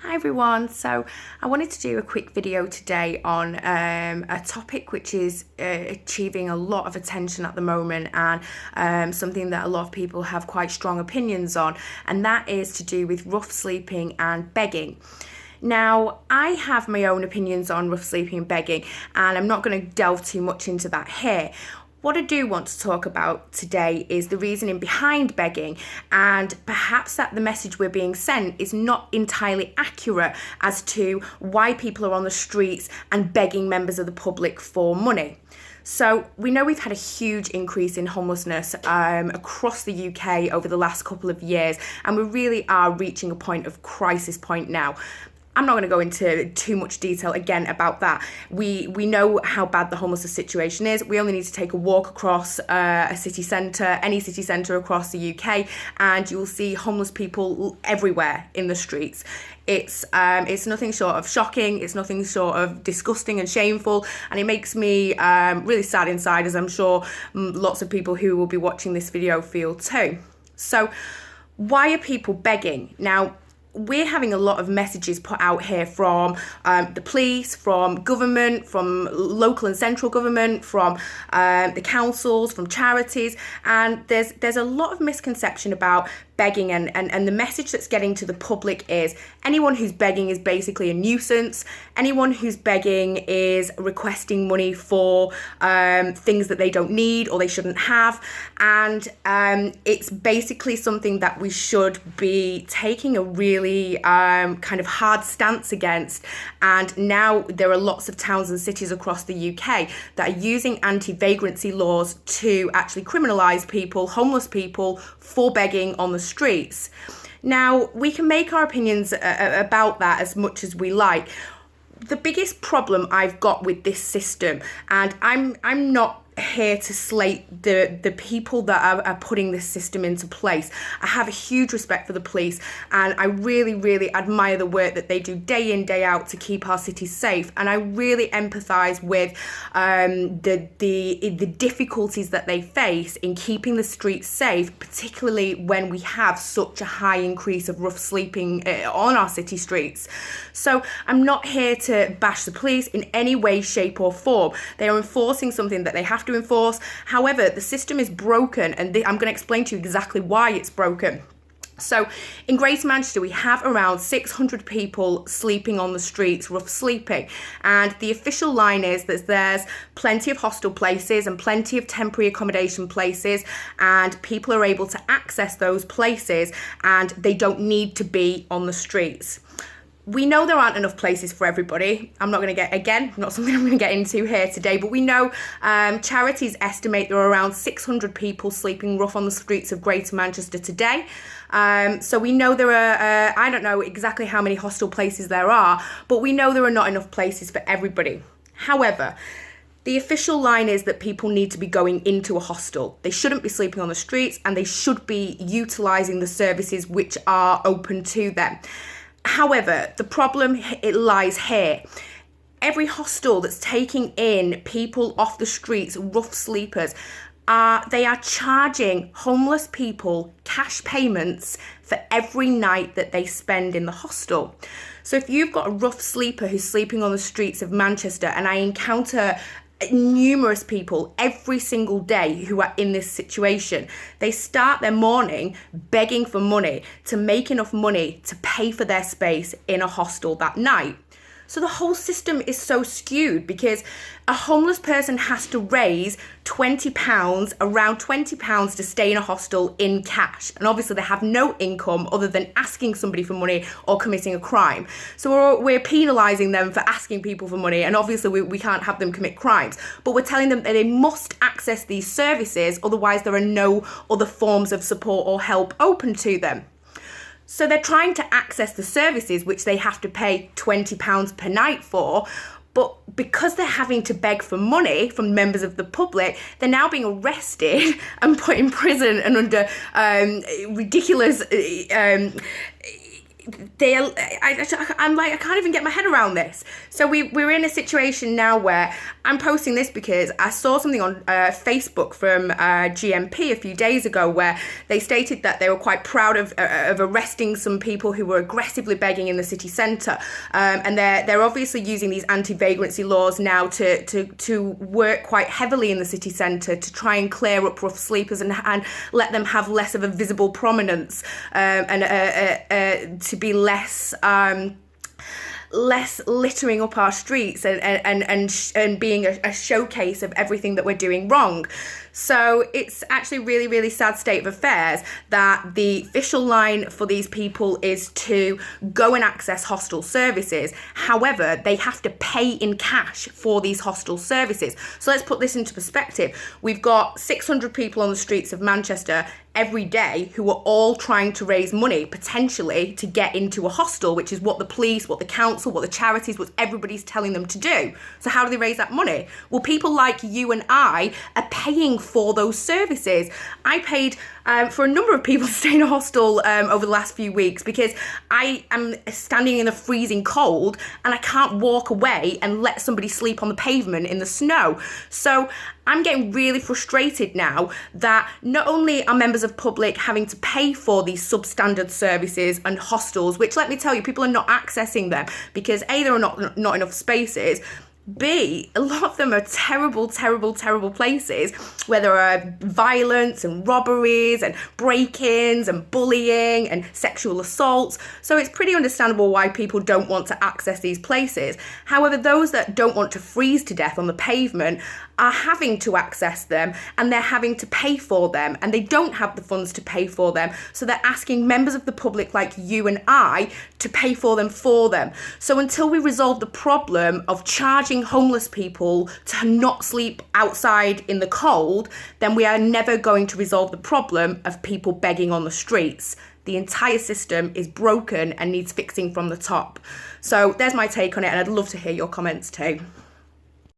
Hi everyone, so I wanted to do a quick video today on a topic which is achieving a lot of attention at the moment and something that a lot of people have quite strong opinions on, and that is to do with rough sleeping and begging. Now, I have my own opinions on rough sleeping and begging, and I'm not going to delve too much into that here. What I do want to talk about today is the reasoning behind begging, and perhaps that the message we're being sent is not entirely accurate as to why people are on the streets and begging members of the public for money. So we know we've had a huge increase in homelessness across the UK over the last couple of years, and we really are reaching a point of crisis point now. I'm not going to go into too much detail again about that. We know how bad the homelessness situation is. We only need to take a walk across a city centre, any city centre across the UK, and you will see homeless people everywhere in the streets. It's nothing short of shocking. It's nothing short of disgusting and shameful, and it makes me really sad inside, as I'm sure lots of people who will be watching this video feel too. So, why are people begging? Now, we're having a lot of messages put out here from the police, from government, from local and central government, from the councils, from charities, and there's a lot of misconception about begging, and the message that's getting to the public is anyone who's begging is basically a nuisance. Anyone who's begging is requesting money for things that they don't need or they shouldn't have, and it's basically something that we should be taking a really kind of hard stance against. And now there are lots of towns and cities across the UK that are using anti-vagrancy laws to actually criminalise people, homeless people, for begging on the streets. Now, we can make our opinions about that as much as we like. The biggest problem I've got with this system, and I'm not here to slate the people that are putting this system into place. I have a huge respect for the police, and I really admire the work that they do day in, day out to keep our cities safe, and I really empathise with the difficulties that they face in keeping the streets safe, particularly when we have such a high increase of rough sleeping on our city streets. So I'm not here to bash the police in any way, shape or form. They are enforcing something that they have to enforce. However, the system is broken, and I'm going to explain to you exactly why it's broken. So in Greater Manchester, we have around 600 people sleeping on the streets, rough sleeping. And the official line is that there's plenty of hostel places and plenty of temporary accommodation places, and people are able to access those places, and they don't need to be on the streets. We know there aren't enough places for everybody. I'm not something I'm going to get into here today, but we know charities estimate there are around 600 people sleeping rough on the streets of Greater Manchester today. So we know there are, I don't know exactly how many hostel places there are, but we know there are not enough places for everybody. However, the official line is that people need to be going into a hostel. They shouldn't be sleeping on the streets, and they should be utilising the services which are open to them. However, the problem lies here. Every hostel that's taking in people off the streets, rough sleepers, they are charging homeless people cash payments for every night that they spend in the hostel. So if you've got a rough sleeper who's sleeping on the streets of Manchester, and I encounter numerous people every single day who are in this situation, they start their morning begging for money to make enough money to pay for their space in a hostel that night. So the whole system is so skewed, because a homeless person has to raise around £20 to stay in a hostel in cash. And obviously they have no income other than asking somebody for money or committing a crime. So we're penalising them for asking people for money, and obviously we can't have them commit crimes. But we're telling them that they must access these services, otherwise there are no other forms of support or help open to them. So they're trying to access the services which they have to pay £20 per night for, but because they're having to beg for money from members of the public, they're now being arrested and put in prison and under ridiculous I'm like, I can't even get my head around this. So we're in a situation now where I'm posting this because I saw something on Facebook from GMP a few days ago where they stated that they were quite proud of arresting some people who were aggressively begging in the city centre, and they're obviously using these anti-vagrancy laws now to work quite heavily in the city centre to try and clear up rough sleepers and let them have less of a visible prominence, and to be less littering up our streets and being a showcase of everything that we're doing wrong. So it's actually really, really sad state of affairs that the official line for these people is to go and access hostel services. However, they have to pay in cash for these hostel services. So let's put this into perspective. We've got 600 people on the streets of Manchester every day who are all trying to raise money potentially to get into a hostel, which is what the police, what the council, what the charities, what everybody's telling them to do. So how do they raise that money? Well, people like you and I are paying for those services. I paid for a number of people to stay in a hostel over the last few weeks because I am standing in the freezing cold and I can't walk away and let somebody sleep on the pavement in the snow. So I'm getting really frustrated now that not only are members of public having to pay for these substandard services and hostels, which, let me tell you, people are not accessing them because A, there are not enough spaces, B, a lot of them are terrible, terrible, terrible places where there are violence and robberies and break-ins and bullying and sexual assaults. So it's pretty understandable why people don't want to access these places. However, those that don't want to freeze to death on the pavement are having to access them and they're having to pay for them and they don't have the funds to pay for them. So they're asking members of the public like you and I to pay for them. So until we resolve the problem of charging homeless people to not sleep outside in the cold, then we are never going to resolve the problem of people begging on the streets. The entire system is broken and needs fixing from the top. So there's my take on it, and I'd love to hear your comments too.